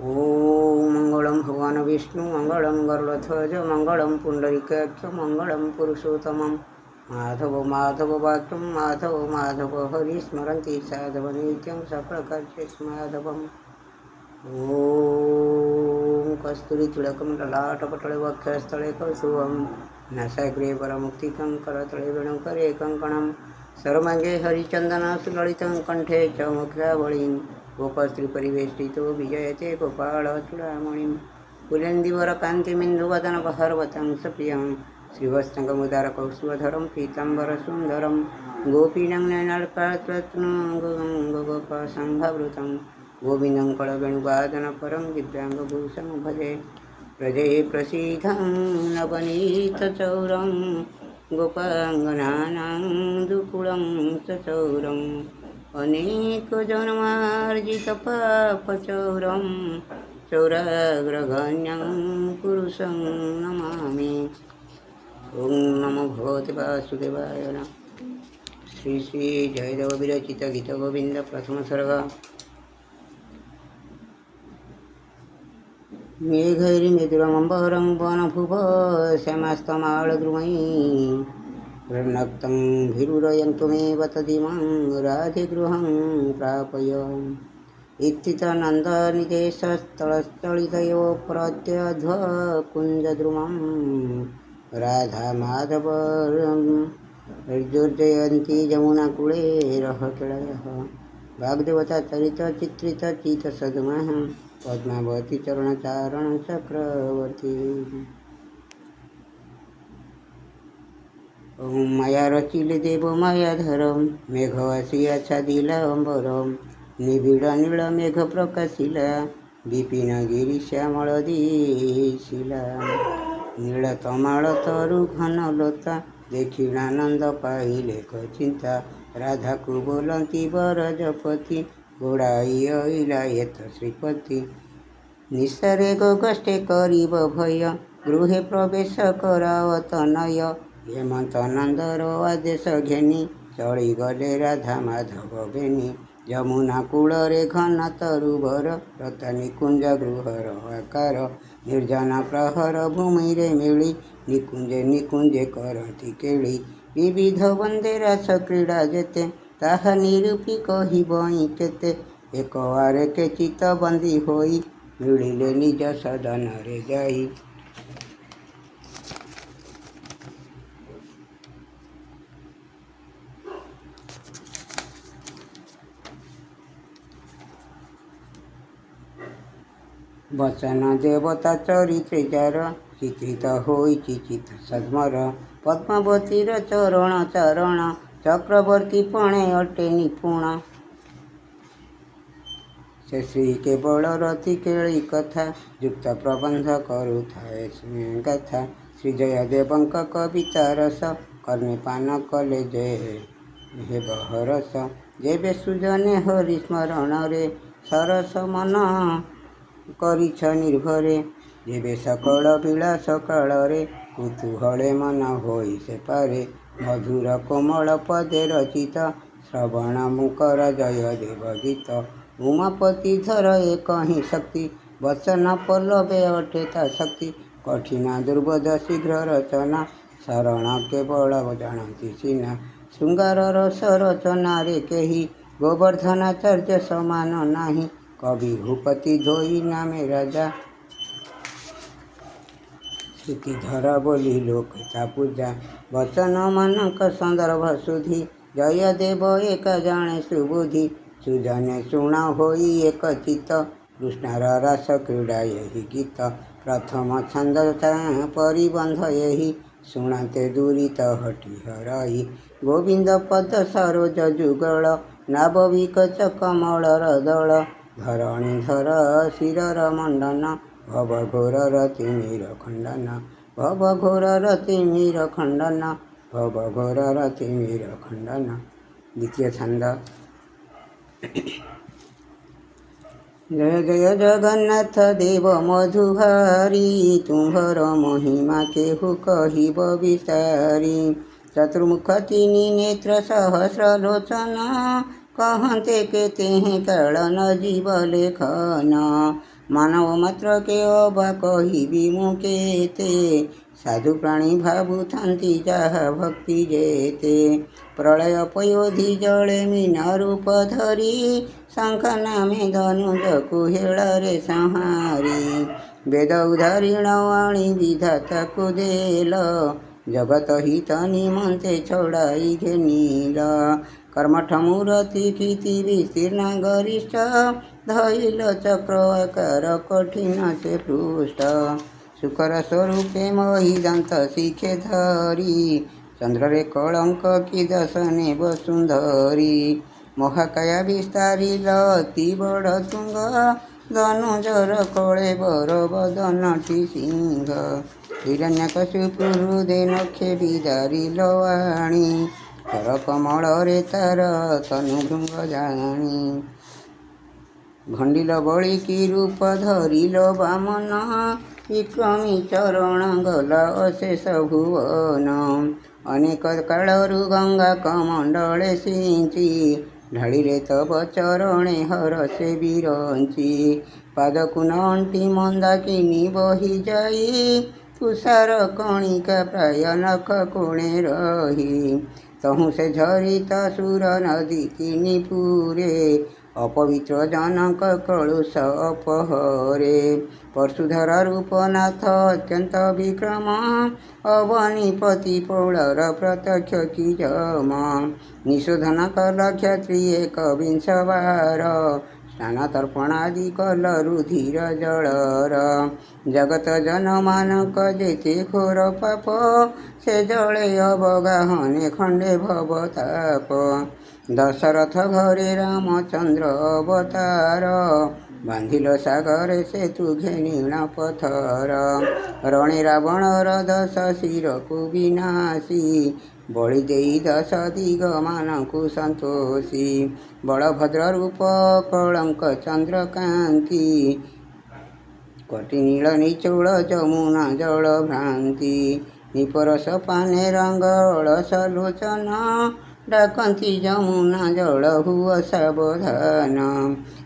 ओम मंगलम भगवान विष्णु मंगलम गरुड़ध्वज मंगलम पुंडरीकाक्ष मंगलम पुरुषोत्तमं माधव माधव वाक्यम माधव माधव हरि स्मरन्ति साधव नित्यं सकलकर्षेषु माधवम् ओम कस्तूरी तिलकं ललाटपटले वक्षस्थले कौस्तुभं नासाग्रे परमुक्तिकं करतले वेणुकरे कङ्कणं सर्वाङ्गे हरिचन्दनं सुललितं कण्ठे च मुक्तावळीं गोपस्त्रीपरिवेष्टितो विजयते गोपालचूडामणिं कुलेन्दीवरकान्तिमिन्दुवदनपहर्वतं सप्रियं श्रीवत्सङ्गमुदारकौस्तुभधरं पीताम्बरसुन्दरं गोपीनं नयनाल्पात्रत्नं गोपासङ्घावृतं गोविन्दं कळवेणुवादनपरं दिव्याङ्गभूषं भजे व्रजे प्रसीदं नवनीतचौरं गोपाङ्गनानां दुकुलं सचौरम् अनेकजन्मार्जितपापचौरं चौराग्रगण्यं पुरुषं नमामि। ओं नमो भगवते वासुदेवाय नमः। श्री श्री जयदेव विरचित गीत गोविंद प्रथम सर्ग। मेघैर्मृदुरमम्बरं वनभुव श्यामास्तमालद्रुमैः नक्तं भिरुरयन्तुमेव तदिमं राधिगृहं प्रापय इत्थितनन्दनिदेशस्थलस्थलितयो प्रत्यध्वकुञ्जद्रुमं राधामाधवर्जयन्ती यमुनाकूले रहकेळयः वाग्देवता चरितचित्रितचितसद्मः पद्मावती चरणचारणचक्रवर्ती। ओं माया रचिले देव मायाधरं मेघवासी आच्छादिला अंबरं निबिड नीळ मेघ प्रकाशिला विपिन गिरिश्यामळ दिशिला नीळतमाळ तरु घनलता देखिणानंद पाहिले चिंता राधाकु बोलंती बरजपति गोड़ाई अइला येत श्रीपति निसरे गोगष्टे करिब भय गृहे प्रवेश करावत नय हेमंत नंदर आदेश घेनी चली गले राधा माधव बेनी यमुना कूଳରେ घन तरुवर रतनिकुंज गृहर आकार निर्जन प्रहर भूमिरे मिली निकुंजे निकुंजे करती केली विविध वंदे रास क्रीड़ा जेते ताहा निरूपी कहिबई केते एक बारे के चित बंदी होई मिलिले निज सदन रे जाई। वचन देवता चरित्रे जार चित्रित होई चिचित सद्मर पद्मावतीर चरण चारण चक्रवर्ती पणे अटे निपुण से श्री केवल रति केली कथा युक्त प्रबंध करुथाए गाथा श्री जयदेवंक कविता रस कर्णे पान कले जय हे बहरस जेबे सुजने हरि स्मरण रे सरस मन करिछ निर्भरे जेबे सकल विलास काଳରେ कुतूहले मन होई से पारे मधुर कोमल पदे रचित श्रवण मुकर जय देव गीत उमापति धर एक ही शक्ति वचन पल्लवे अठेता शक्ति कठिन दुर्बोध शीघ्र रचना शरण केवल जानती सीना श्रृंगार रस रचना रे केही गोवर्धनाचार्य समान नाही कवि भूपति धोई नामे राजा श्रुतिधर बोली लोकता पूजा वचन मानक संदर्भ सुधी जय देव एक जाने सुबुद्धि सुजने शुण होई एक चित कृष्णर रस क्रीड़ा यही गीत प्रथम छंद परिबंध यही शुणते दूरित हटि हरई गोविंद पद सरोज जुगल नाभविक कमलर दल धरणीधर शिरर मंडन भव घोरर तिमिर खंडन भव घोरर तिमिर खंडन भव घोरर तिमिर खंडन। द्वितीय छंद। जय जय जगन्नाथ देव मधुहारी तुम्हर महिमा केहु कहिब विसारी चतुर्मुख तीनि नेत्र सहस्र लोचन कहते के तेह कालन जीव लेखन ମାନବ ମାତ୍ର କେ ଅବା କହିବି ମୁଁ କେତେ, ସାଧୁ ପ୍ରାଣୀ ଭାବୁଥାନ୍ତି ଯାହା ଭକ୍ତି ଯେତେ। ପ୍ରଳୟ ପୟୋଧି ଜଳେ ମୀନ ରୂପ ଧରି, ଶଙ୍ଖ ନାମେ ଧନୁଜକୁ ହେଳରେ ସଂହାରି। ବେଦ ଉଦାହରଣ ଆଣି ବିଧାତାକୁ ଦେଲ, ଜଗତ ହିତ ନିମନ୍ତେ ଛଡ଼ାଇ ଘେନିଲ। କର୍ମଠ ମୂରତି କ୍ଷିତି ବିସ୍ତୀର୍ଣ୍ଣ ଗରିଷ୍ଠ, ଧଇଲ ଚକ୍ର ଆକାର କଠିନ ସେ ପୃଷ୍ଠ। ଶୁକର ସ୍ୱରୂପେ ମହୀଦନ୍ତ ଶିଖେ ଧରି, ଚନ୍ଦ୍ରରେ କଳଙ୍କ କି ଦଶ ନେବ ସୁନ୍ଦରୀ। ମହାକାୟା ବିସ୍ତାରିଲ ଅତି ବଡ଼ ତୁଙ୍ଗ, ଧନୁଜର କଳେବର ବଦନଟି ସିଂହ। ହିରଣ୍ୟକଶିପୁ ହୃଦେ ନଖେ ବିଦାରିଲ ଆଣି, କର କମଳରେ ତାର ତନୁ ଭୃଙ୍ଗ ଜାଣି। ଭଣ୍ଡିଲ ବଳି କି ରୂପ ଧରିଲ ବାମନ, ବିକ୍ରମୀ ଚରଣ ଗଲା ଅଶେଷ ଭୁବନ। ଅନେକ କାଳରୁ ଗଙ୍ଗା କମଣ୍ଡଳେ ସିଞ୍ଚି, ଢାଳିଲେ ତବ ଚରଣେ ହରଷେ ବିରଞ୍ଚି। ପାଦକୁ ନ ଅଣ୍ଟି ମନ୍ଦାକିନୀ ବହି ଯାଇ, ତୁଷାର କଣିକା ପ୍ରାୟ ନଖ କୋଣେ ରହି। ତହୁଁ ସେ ଝରିତ ସୁର ନଦୀ ତିନି ପୁରେ, ଅପବିତ୍ର ଜନକ କଳୁଷ ଅପହରେ। ପରଶୁଧର ରୂପ ନାଥ ଅତ୍ୟନ୍ତ ବିକ୍ରମ, ଅବନୀପତି ପୌଳର ପ୍ରତ୍ୟକ୍ଷ କି ଯମ। ନିଶୋଧନ କଲ କ୍ଷତ୍ରି ଏକବିଂଶ ବାର, ସ୍ନାନ ତର୍ପଣାଦି କଲ ରୁଧିର ଜଳର। ଜଗତ ଜନମାନଙ୍କ ଯେତେ ଘୋର ପାପ, ସେ ଜଳେ ଅବଗାହନେ ଖଣ୍ଡେ ଭବ ତାପ। ଦଶରଥ ଘରେ ରାମଚନ୍ଦ୍ର ଅବତାର, ବାନ୍ଧିଲ ସାଗରେ ସେତୁ ଘେନିଣ ପଥର। ରଣେ ରାବଣର ଦଶ ଶିରକୁ ବିନାଶୀ, ବଳି ଦେଇ ଦଶ ଦିଗମାନଙ୍କୁ ସନ୍ତୋଷୀ। ବଳଭଦ୍ର ରୂପ କଳଙ୍କ ଚନ୍ଦ୍ରକାନ୍ତି, କଟି ନୀଳ ନିଚୋଳ ଯମୁନା ଜଳ ଭ୍ରାନ୍ତି। ନିପରଶ ପାନେ ରଙ୍ଗ ଅଳସ ଲୋଚନ, ଡାକନ୍ତି ଯମୁନା ଜଳ ହୁଅ ସାବଧାନ।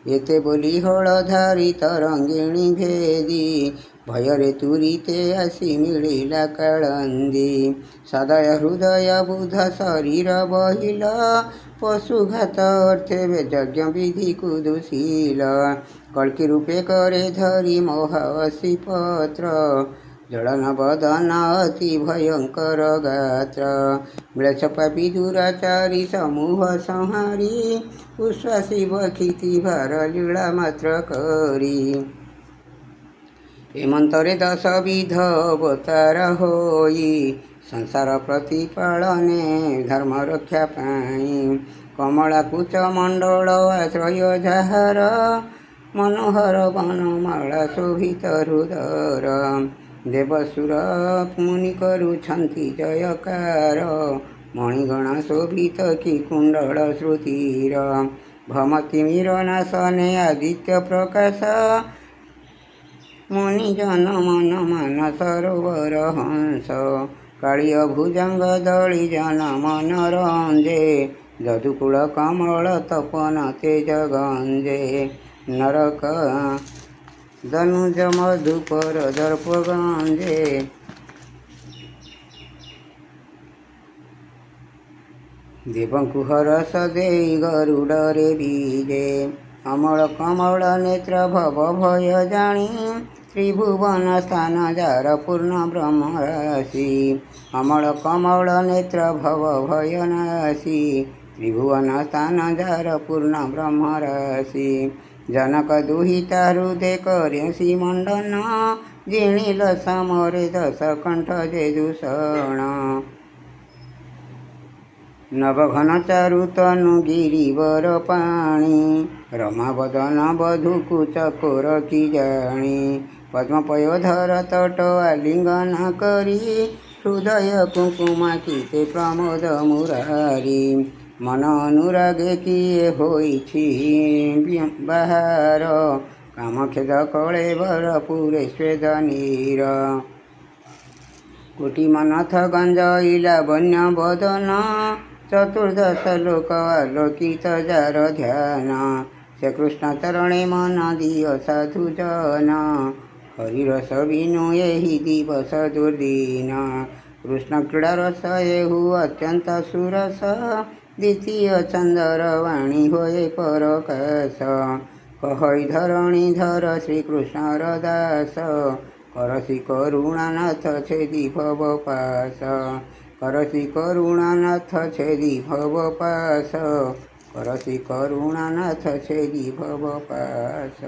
ଏତେ ବୋଲି ହଳଧାରି ତରଙ୍ଗିଣୀ ଭେଦି, ଭୟରେ ତୁରିତେ ଆସି ମିଳିଲା କାଳନ୍ଦୀ। ସଦୟ ହୃଦୟ ବୁଧ ଶରୀର ବହିଲ, ପଶୁଘାତ ଅର୍ଥେ ଯଜ୍ଞ ବିଧିକୁ ଦୂଷିଲ। କଳ୍କି ରୂପେ କରେ ଧରି ମହା ଅସି ପତ୍ର, ଜ୍ୱଳନ ବଦନ ଅତି ଭୟଙ୍କର ଗାତ୍ର। ମ୍ଳେଚ୍ଛପାପୀ ଦୁରାଚାରୀ ସମୂହ ସଂହାରି, ଉଶ୍ୱାସୀ ବକ୍ଷିତି ଭାର ଲୀଳା ମାତ୍ର କରି। ଏମନ୍ତରେ ଦଶ ବିଧ ଅବତାର ହୋଇ, ସଂସାର ପ୍ରତିପାଳନେ ଧର୍ମ ରକ୍ଷା ପାଇଁ। କମଳା କୁଚ ମଣ୍ଡଳ ଆଶ୍ରୟ ଯାହାର, ମନୋହର ବନମାଳା ଶୋଭିତ ହୃଦର। ଦେବସୁର ମୁନି କରୁଛନ୍ତି ଜୟକାର, ମଣିଗଣ ଶୋଭିତ କି କୁଣ୍ଡଳ ଶ୍ରୁତିର। ଭମତିମିର ନାଶନେ ଆଦିତ୍ୟ ପ୍ରକାଶ, ମୁନି ଜନ ମନ ମାନ ସରୋବର ହଂସ। କାଳିୟ ଭୁଜଙ୍ଗ ଦଳି ଜନ ମନ ରଞ୍ଜେ, ଯଦୁକୁଳ କମଳ ତପନ ତେଜ ଗଞ୍ଜେ। ନରକ ଦନୁଜ ମଧୁପର ଦର୍ପ ଗଞ୍ଜେ, ଦେବଙ୍କୁ ହରଷ ଦେଇ ଗରୁଡ଼ରେ ବିଜେ। ଅମଳ କମଳ ନେତ୍ର ଭବ ଭୟ ଜାଣି, ତ୍ରିଭୁବନ ସ୍ଥାନ ଯାର ପୂର୍ଣ୍ଣ ବ୍ରହ୍ମ ରାଶି। ଅମଳ କମଳ ନେତ୍ର ଭବ ଭୟ ନାଶି, ତ୍ରିଭୁବନ ସ୍ଥାନ ଯାର ପୂର୍ଣ୍ଣ ବ୍ରହ୍ମ ରାଶି। ଜନକ ଦୁହିତା ହୃଦେ କରେଁସି ମଣ୍ଡନ, ଜିଣିଲ ସମରେ ଦଶ କଣ୍ଠ ଯେ ଦୂଷଣ। ନବଘନ ଚାରୁ ତନୁ ଗିରିବର ପାଣି, ରମାବଦନ ବଧୂକୁ ଚକୋର କି ଜାଣି। ପଦ୍ମପୟୋଧର ତଟ ଆଲିଙ୍ଗନ କରି, ହୃଦୟ କୁଙ୍କୁମାକିତେ ପ୍ରମୋଦ ମୁରାରି। ମନ ଅନୁରାଗେ କିଏ ହୋଇଛି ବାହାର, କାମକ୍ଷେଦ କଳେବର ପୁରେ ସ୍ୱେଦ ନୀର। କୋଟି ମନଥ ଗଞ୍ଜଇଲା ବନ୍ୟ ବଦନ, ଚତୁର୍ଦ୍ଦଶ ଲୋକ ଆଲୋକିତ ଯାର ଧ୍ୟାନ। શ્રીકૃષ્ણ ચરણે મન દિય સાધુજન હરિરસ વિનુ એહી દિવસ દુર્દિન કૃષ્ણ ક્રીડા રસ એવું અત્યંત સુરસ દ્વિતીય ચંદર વાણી હોય પરકસ કહી ધરણીધર શ્રી કૃષ્ણ રદાસ કરસી કરુણાનાથ છેદી ભવ પાસ કરસી કરુણાનાથ છેદી ભવ પાસ કરસી કરુણાનાથ છેદી ભવ પાસ।